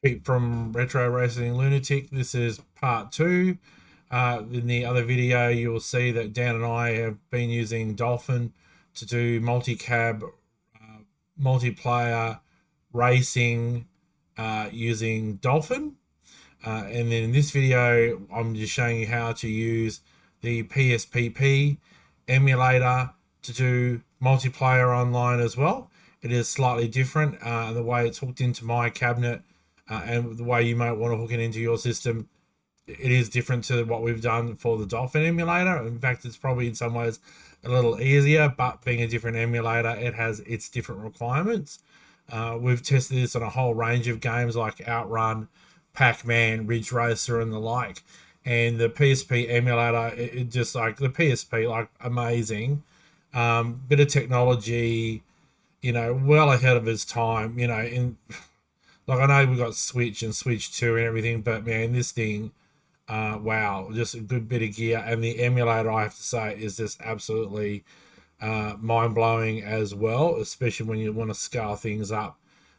Pete from Retro Racing Lunatic. This is part two. In the other video, you will see that Dan and I have been using Dolphin to do multi-cab, multiplayer racing using Dolphin. And then in this video, I'm just showing you how to use the PSPP emulator to do multiplayer online as well. It is slightly different. The way it's hooked into my cabinet and the way you might want to hook it into your system, it is different to what we've done for the Dolphin emulator. In fact, it's probably in some ways a little easier, but being a different emulator, it has its different requirements. We've tested this on a whole range of games like Outrun, Pac-Man, Ridge Racer, and the like. And the PSP emulator, it just like the PSP, like amazing. Bit of technology, well ahead of its time. In like I know we got Switch and Switch 2 and everything, but man, this thing, wow, just a good bit of gear. And the emulator, I have to say, is just absolutely mind blowing as well, especially when you want to scale things up.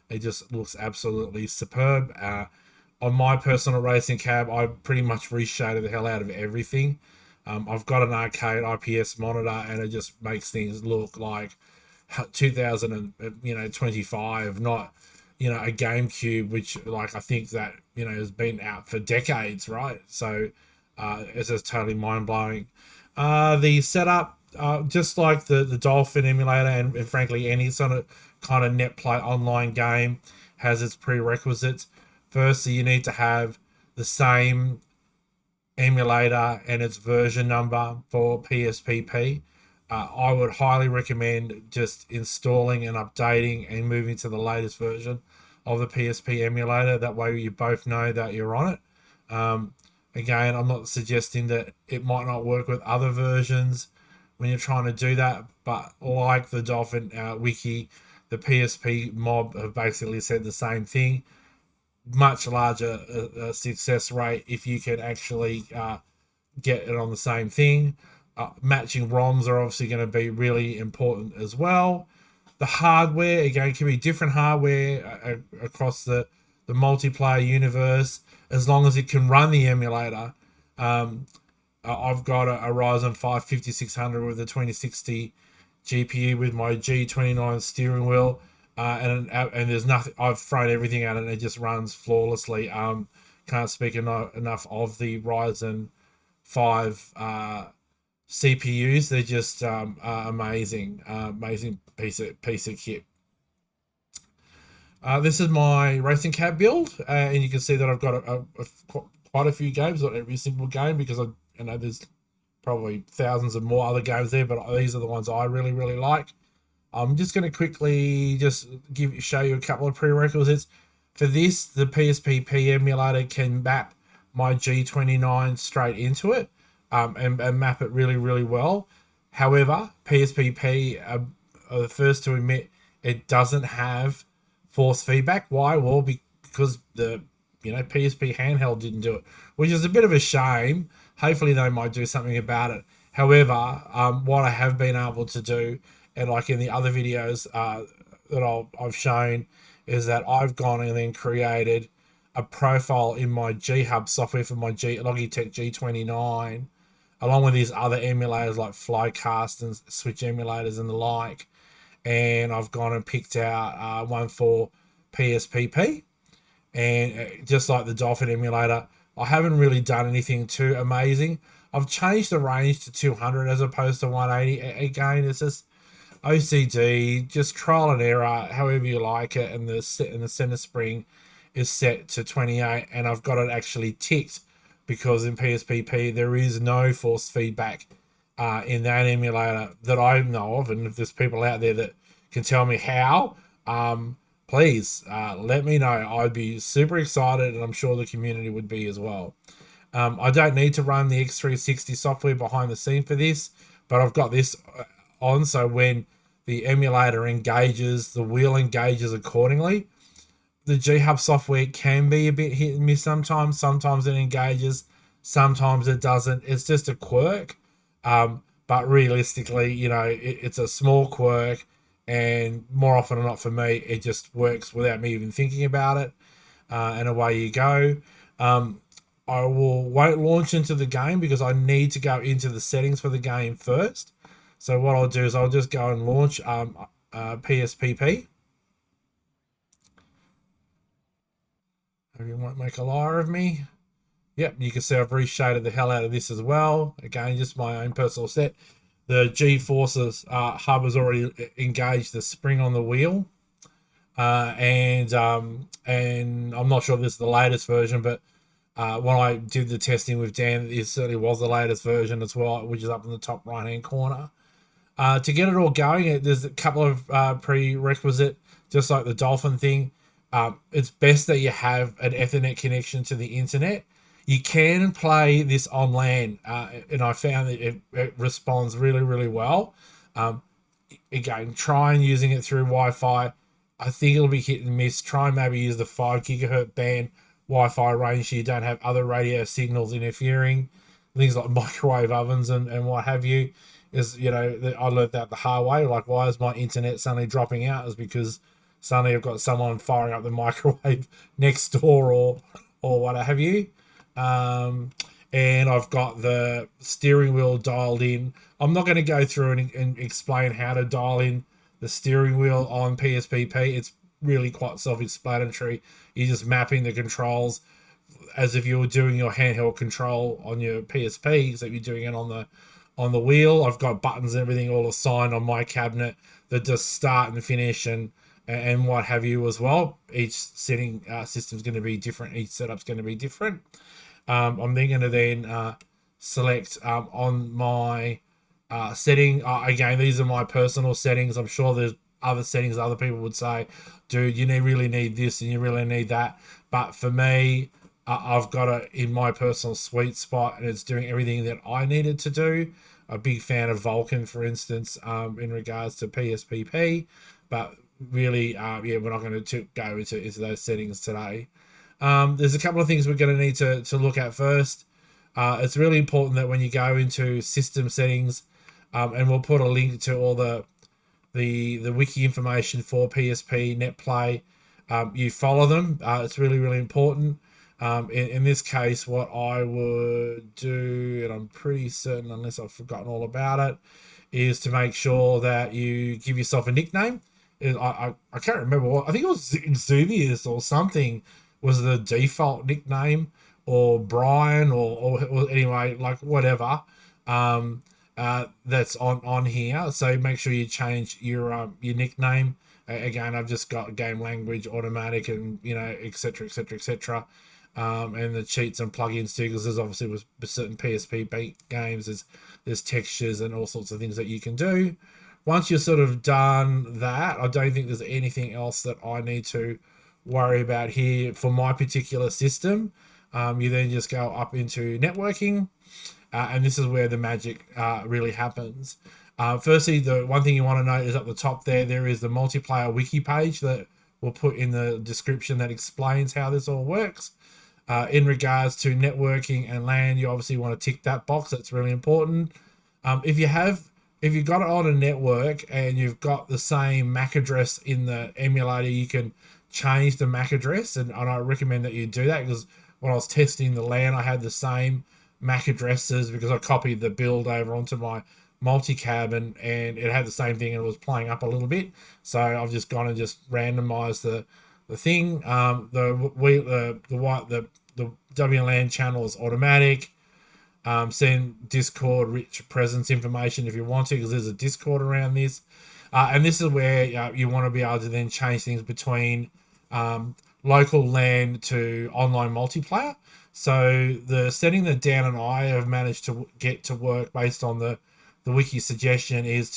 It just looks absolutely superb. On my personal racing cab, I pretty much reshaded the hell out of everything. I've got an arcade IPS monitor, and it just makes things look like 2025, not a GameCube, which like I think that has been out for decades, right? So it's just totally mind blowing. The setup, just like the Dolphin emulator, and frankly any sort of kind of net play online game, has its prerequisites. Firstly, you need to have the same emulator and its version number for PSPP. I would highly recommend just installing and updating and moving to the latest version of the PSP emulator. That way, you both know that you're on it. Again, I'm not suggesting that it might not work with other versions when you're trying to do that, but like the Dolphin wiki, the PSP mob have basically said the same thing. Much larger success rate if you can actually get it on the same thing. Matching ROMs are obviously going to be really important as well. The hardware, again, can be different hardware across the multiplayer universe as long as it can run the emulator. I've got a Ryzen 5 5600 with a 2060 GPU with my G29 steering wheel. And there's nothing. I've thrown everything at it, and it just runs flawlessly. Can't speak enough of the Ryzen 5 CPUs. They're just amazing, amazing piece of kit. This is my racing cab build, and you can see that I've got quite a few games, not every single game, because I know there's probably thousands of more other games there, but these are the ones I really really like. I'm just going to quickly just show you a couple of prerequisites. For this, the PSPP emulator can map my G29 straight into it, and map it really, really well. However, PSPP are the first to admit it doesn't have force feedback. Why? Well, because the PSP handheld didn't do it, which is a bit of a shame. Hopefully, they might do something about it. However, what I have been able to do, and like in the other videos that I've shown, is that I've gone and then created a profile in my G Hub software for my Logitech G29, along with these other emulators like Flycast and Switch emulators and the like. And I've gone and picked out one for PSPP. And just like the Dolphin emulator, I haven't really done anything too amazing. I've changed the range to 200 as opposed to 180. Again, it's just OCD, just trial and error, however you like it. And the center spring is set to 28, and I've got it actually ticked because in PSPP there is no force feedback in that emulator that I know of. And if there's people out there that can tell me how, please let me know. I'd be super excited, and I'm sure the community would be as well. I don't need to run the X360 software behind the scene for this, but I've got this on, so when the emulator engages, the wheel engages accordingly. The G Hub software can be a bit hit and miss sometimes. Sometimes it engages, sometimes it doesn't. It's just a quirk. But realistically, it's a small quirk, and more often than not for me, it just works without me even thinking about it. and away you go. Um, I won't launch into the game because I need to go into the settings for the game first. So what I'll do is I'll just go and launch PSPP. You won't make a liar of me. Yep, you can see I've reshaded the hell out of this as well. Again, just my own personal set. The G-Forces hub has already engaged the spring on the wheel. And I'm not sure if this is the latest version, but when I did the testing with Dan, it certainly was the latest version as well, which is up in the top right-hand corner. To get it all going, there's a couple of prerequisite, just like the Dolphin thing. It's best that you have an Ethernet connection to the internet. You can play this on LAN, and I found that it responds really, really well. Um, Again, try and using it through Wi-Fi. I think it'll be hit and miss. Try and maybe use the 5 gigahertz band Wi-Fi range so you don't have other radio signals interfering. Things like microwave ovens and what have you. Is, I learned that the hard way. Like, why is my internet suddenly dropping out? Is because suddenly I've got someone firing up the microwave next door or what have you. Um, and I've got the steering wheel dialed in. I'm not going to go through and explain how to dial in the steering wheel on PSPP. It's really quite self-explanatory. You're just mapping the controls as if you were doing your handheld control on your PSP, except you're doing it on the wheel. I've got buttons and everything all assigned on my cabinet that just start and finish and what have you as well. Each setting system's going to be different. Each setup's going to be different. I'm then going to select on my setting. Again, these are my personal settings. I'm sure there's other settings other people would say, dude, you really need this and you really need that. But for me, I've got it in my personal sweet spot and it's doing everything that I needed to do. A big fan of Vulkan, for instance, in regards to PSPP. But really, we're not going to go into those settings today. There's a couple of things we're going to need to look at first. It's really important that when you go into system settings, and we'll put a link to all the wiki information for PSP NetPlay, you follow them. It's really, really important. In this case, what I would do, and I'm pretty certain, unless I've forgotten all about it, is to make sure that you give yourself a nickname. I can't remember what, I think it was Zuvius or something was the default nickname, or Brian, or anyway, like whatever. That's on here. So make sure you change your nickname. Again, I've just got game language, automatic, and etc. etc. etc. And the cheats and plugins too, because there's obviously with certain PSP games, there's textures and all sorts of things that you can do. Once you're sort of done that, I don't think there's anything else that I need to worry about here for my particular system. You then just go up into networking, and this is where the magic really happens. Firstly, the one thing you want to note is at the top there is the multiplayer wiki page that we'll put in the description that explains how this all works. In regards to networking and LAN, you obviously want to tick that box. That's really important. If you've got it on a network and you've got the same MAC address in the emulator, you can change the MAC address, and I recommend that you do that, because when I was testing the LAN, I had the same MAC addresses because I copied the build over onto my multi-cab, and it had the same thing and it was playing up a little bit. So I've just gone and just randomized the thing. The WLAN channel is automatic. Send Discord rich presence information if you want to, because there's a Discord around this. And this is where you want to be able to then change things between local LAN to online multiplayer. So the setting that Dan and I have managed to get to work based on the wiki suggestion is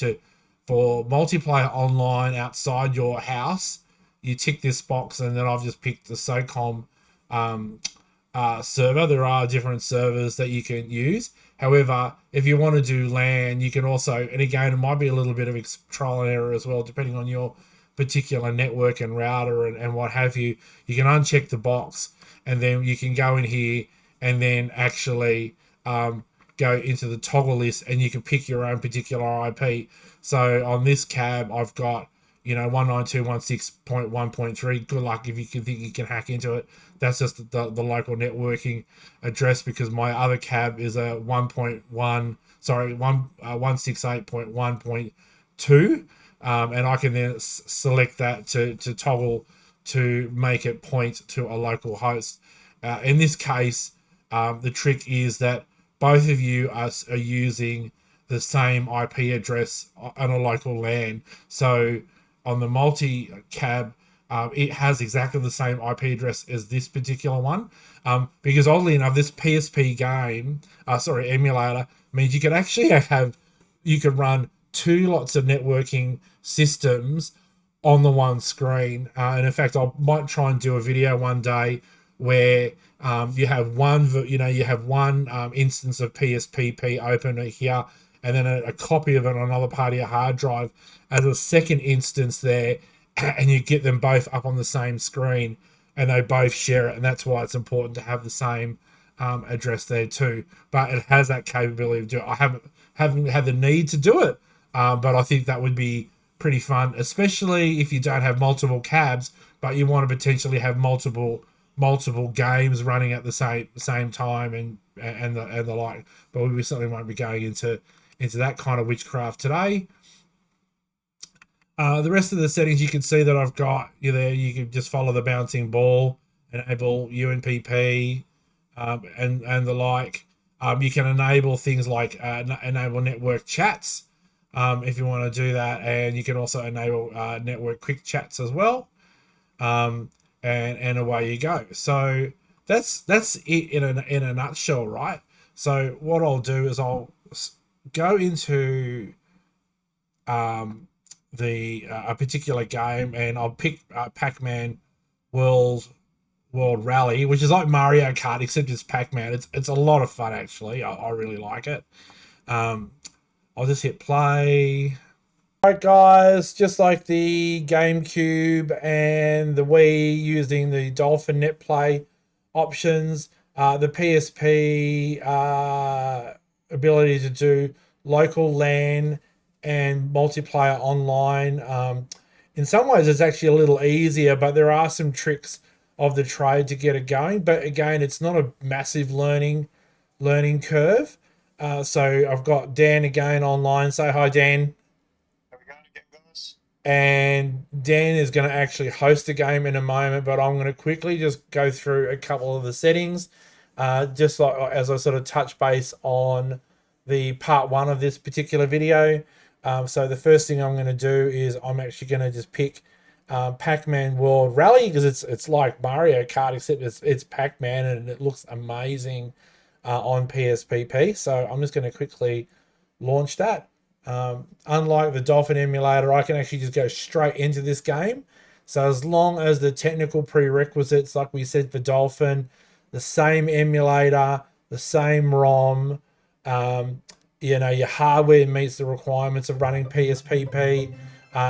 for multiplayer online outside your house, you tick this box, and then I've just picked the SOCOM server. There are different servers that you can use. However, if you want to do LAN, you can also, and again, it might be a little bit of trial and error as well, depending on your particular network and router and what have you. You can uncheck the box, and then you can go in here and then actually go into the toggle list, and you can pick your own particular IP. So on this cab, I've got you know, 192.168.1.3. Good luck if you can think you can hack into it. That's just the local networking address, because my other cab is a 1.1, sorry, 168.1.2. And I can then select that to toggle to make it point to a local host. In this case, the trick is that both of you are using the same IP address on a local LAN. So on the multi cab, it has exactly the same IP address as this particular one. Because oddly enough, this PSP game, emulator, means you could actually you could run two lots of networking systems on the one screen. And in fact, I might try and do a video one day where you have one instance of PSPP open here, and then a copy of it on another part of your hard drive as a second instance there, and you get them both up on the same screen, and they both share it, and that's why it's important to have the same address there too. But it has that capability of doing it. I haven't had the need to do it, but I think that would be pretty fun, especially if you don't have multiple cabs, but you want to potentially have multiple games running at the same time and the like. But we certainly won't be going into that kind of witchcraft today. The rest of the settings you can see that I've got you there. You can just follow the bouncing ball, enable UNPP, and the like. You can enable things like enable network chats if you want to do that, and you can also enable network quick chats as well. And away you go. So that's it in a nutshell, right? So what I'll do is I'll go into the a particular game, and I'll pick Pac-Man World Rally, which is like Mario Kart except it's Pac-Man. It's a lot of fun actually. I really like it. I'll just hit play. Alright guys, just like the GameCube and the Wii using the Dolphin Net Play options, the PSP ability to do local LAN and multiplayer online. In some ways it's actually a little easier, but there are some tricks of the trade to get it going. But again, it's not a massive learning curve. So I've got Dan again online. Say hi, Dan. And Dan is going to actually host a game in a moment, but I'm going to quickly just go through a couple of the settings, just like as I sort of touch base on the part one of this particular video. So the first thing I'm going to do is I'm actually going to just pick Pac-Man World Rally, because it's like Mario Kart except it's Pac-Man, and it looks amazing on PSPP. So I'm just going to quickly launch that. Unlike the Dolphin emulator, I can actually just go straight into this game. So as long as the technical prerequisites, like we said for Dolphin, the same emulator, the same ROM, your hardware meets the requirements of running PSPP,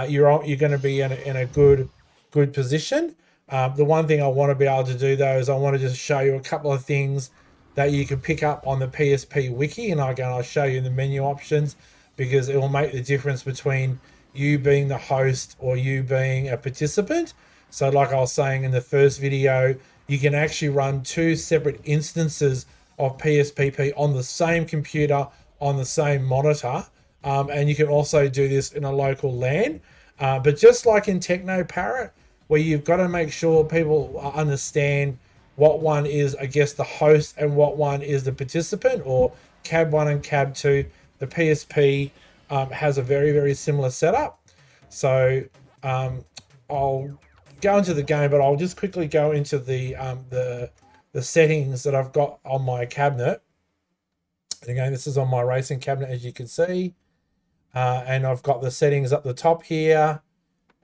you're going to be in a good position. The one thing I want to be able to do though is I want to just show you a couple of things that you can pick up on the PSP wiki, and I'll show you the menu options, because it will make the difference between you being the host or you being a participant. So like I was saying in the first video, you can actually run two separate instances of PSPP on the same computer, on the same monitor. And you can also do this in a local LAN. But just like in Techno Parrot, where you've got to make sure people understand what one is, I guess, the host and what one is the participant, or cab 1 and cab 2. The PSP has a very, very similar setup. So I'll go into the game, but I'll just quickly go into the settings that I've got on my cabinet. And again, this is on my racing cabinet, as you can see. And I've got the settings up the top here.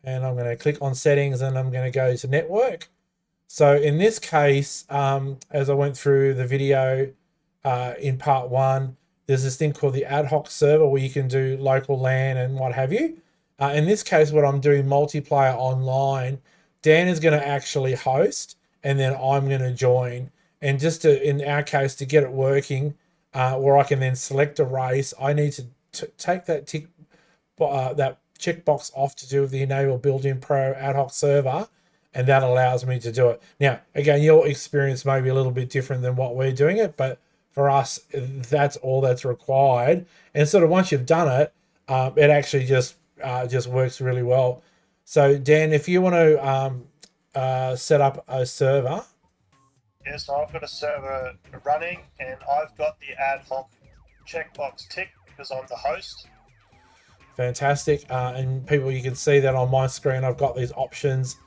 And I'm going to click on settings, and I'm going to go to network. So in this case, as I went through the video in part one, there's this thing called the ad hoc server where you can do local LAN and what have you. In this case, what I'm doing multiplayer online, Dan is going to actually host, and then I'm going to join. And just in our case, to get it working, where I can then select a race, I need to take that tick, that checkbox off to do with the enable built-in pro ad hoc server, and that allows me to do it. Now, again, your experience may be a little bit different than what we're doing it, but for us, that's all that's required. And sort of once you've done it, it actually just works really well. So Dan, if you want to set up a server. Yeah, so I've got a server running, and I've got the ad hoc checkbox tick because I'm the host. Fantastic. And people, you can see that on my screen, I've got these options,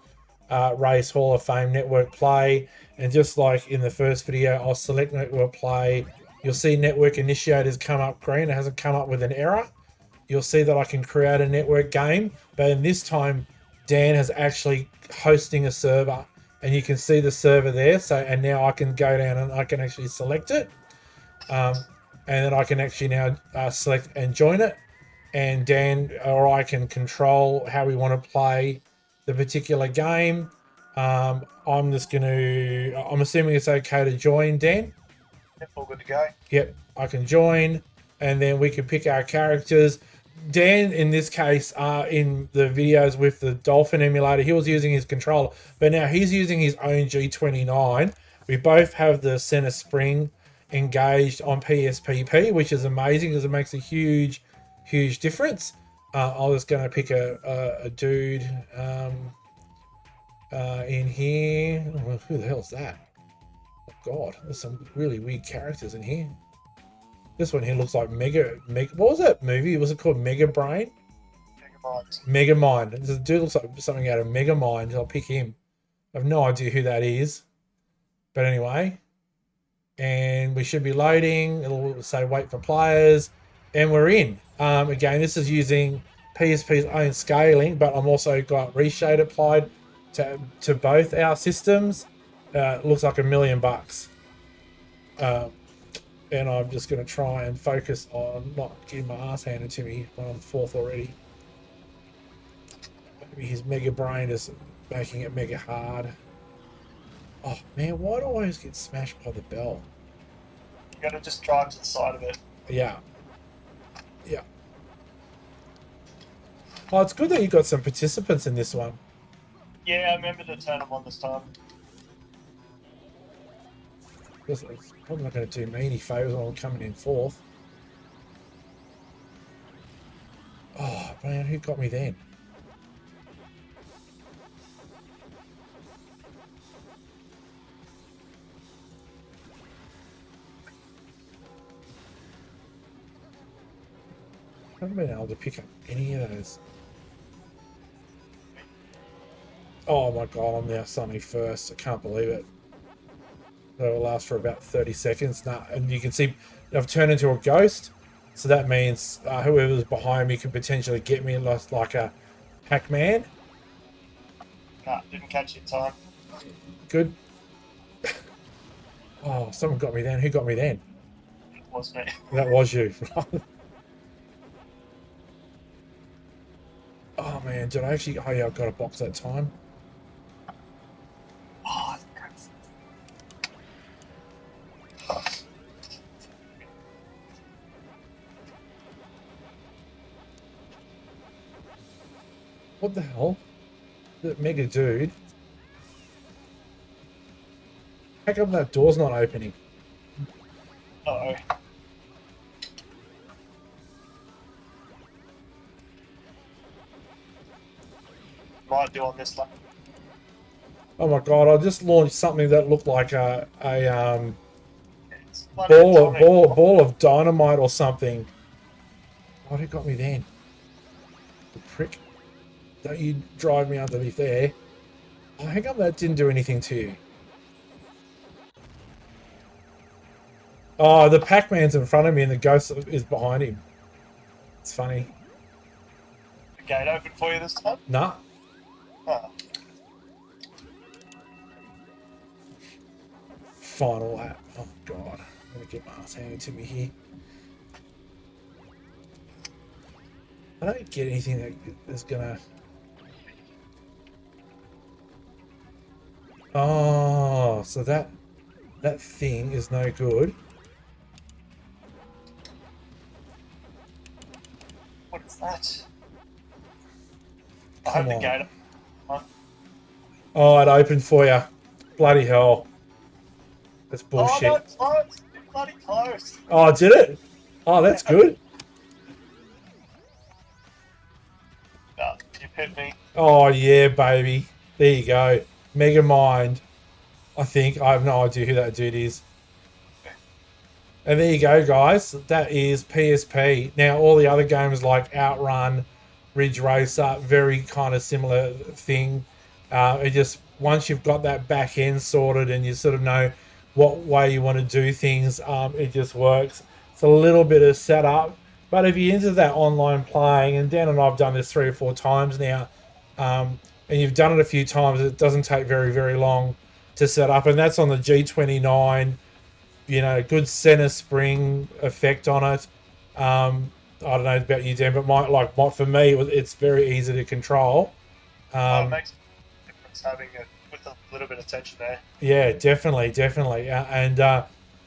race, Hall of Fame, network play. And just like in the first video, I'll select network play. You'll see network initiators come up green. It hasn't come up with an error. You'll see that I can create a network game, but in this time, Dan has actually hosting a server, and you can see the server there. So, and now I can go down and I can actually select it. And then I can actually now select and join it. And Dan or I can control how we want to play the particular game. I'm just going to, I'm assuming it's okay to join, Dan. Yep, all good to go. Yep, I can join, and then we can pick our characters. Dan, in this case, in the videos with the Dolphin emulator, he was using his controller, but now he's using his own G29. We both have the center spring engaged on PSPP, which is amazing because it makes a huge difference. I was going to pick a dude in here. Oh, who the hell's that? Oh God, there's some really weird characters in here. This one here looks like Mega. What was that movie? Was it called Mega Brain? Megamind. This dude looks like something out of Megamind. I'll pick him. I have no idea who that is. But anyway. And we should be loading. It'll say wait for players. And we're in. Again, this is using PSP's own scaling, but I'm also got reshade applied to both our systems. It looks like $1 million. And I'm just going to try and focus on not getting my ass handed to me when I'm fourth already. Maybe his mega brain is making it mega hard. Oh man, why do I always get smashed by the bell? You gotta just drive to the side of it. Yeah. Yeah. Oh, it's good that you got some participants in this one. Yeah, I remember to turn them on this time. It's probably not going to do me any favours while I'm coming in fourth. Oh man, who got me then? I haven't been able to pick up any of those. Oh my God, I'm now suddenly first. I can't believe it. That will last for about 30 seconds. Nah, and you can see I've turned into a ghost. So that means whoever's behind me could potentially get me like a Pac-Man. Nah, didn't catch it in time. Good. Oh, someone got me then. Who got me then? It was me. That was you. Oh man, did I actually? Oh yeah, I got a box that time. Oh, What the hell? That mega dude. How come that door's not opening? uh-oh. Might do on this one. Oh my God! I just launched something that looked like a It's ball of dynamite or something. What it got me then? The prick! Don't you drive me underneath there? Oh, how come that didn't do anything to you? Oh, the Pac-Man's in front of me and the ghost is behind him. It's funny. The gate open for you this time? Nah. Oh. Final lap. Oh God. I'm gonna get my ass handed to me here. I don't get anything that is gonna. Oh, so that thing is no good. What is that? I hope Come the on. gate. Oh, it opened for you. Bloody hell. That's Oh no, bullshit. it's close. It's bloody close. Oh, did it? Oh, that's good. No, you hit me. Oh, yeah, baby. There you go. Mega Mind. I think. I have no idea who that dude is. And there you go, guys. That is PSP. Now, all the other games like Outrun, Ridge Racer, very kind of similar thing. It just, once you've got that back end sorted and you sort of know what way you want to do things, it just works. It's a little bit of setup. But if you're into that online playing, and Dan and I have done this 3 or 4 times now, and you've done it a few times, it doesn't take very, very long to set up. And that's on the G29, good center spring effect on it. I don't know about you, Dan, but for me, it's very easy to control. Oh, it Um, makes a difference having it with a little bit of tension there. yeah, definitely, and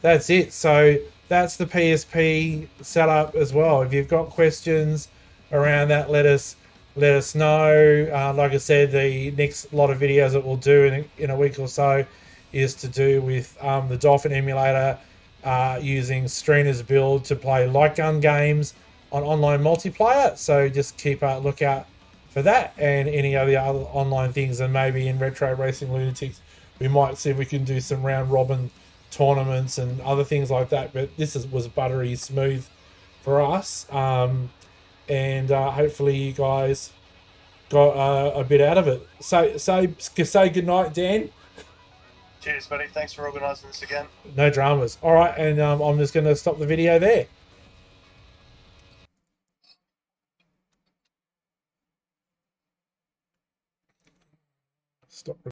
that's it. So that's the PSP setup as well. If you've got questions around that, let us know. Like I said, the next lot of videos that we'll do in a week or so is to do with the Dolphin emulator, using Streener's build to play light gun games on online multiplayer. So just keep a lookout for that and any other online things, and maybe in Retro Racing Lunatics we might see if we can do some round robin tournaments and other things like that. But was buttery smooth for us, and hopefully you guys got a bit out of it. So say good night, Dan. Cheers, buddy. Thanks for organising this again. No dramas. All right, and I'm just going to stop the video there. Stop.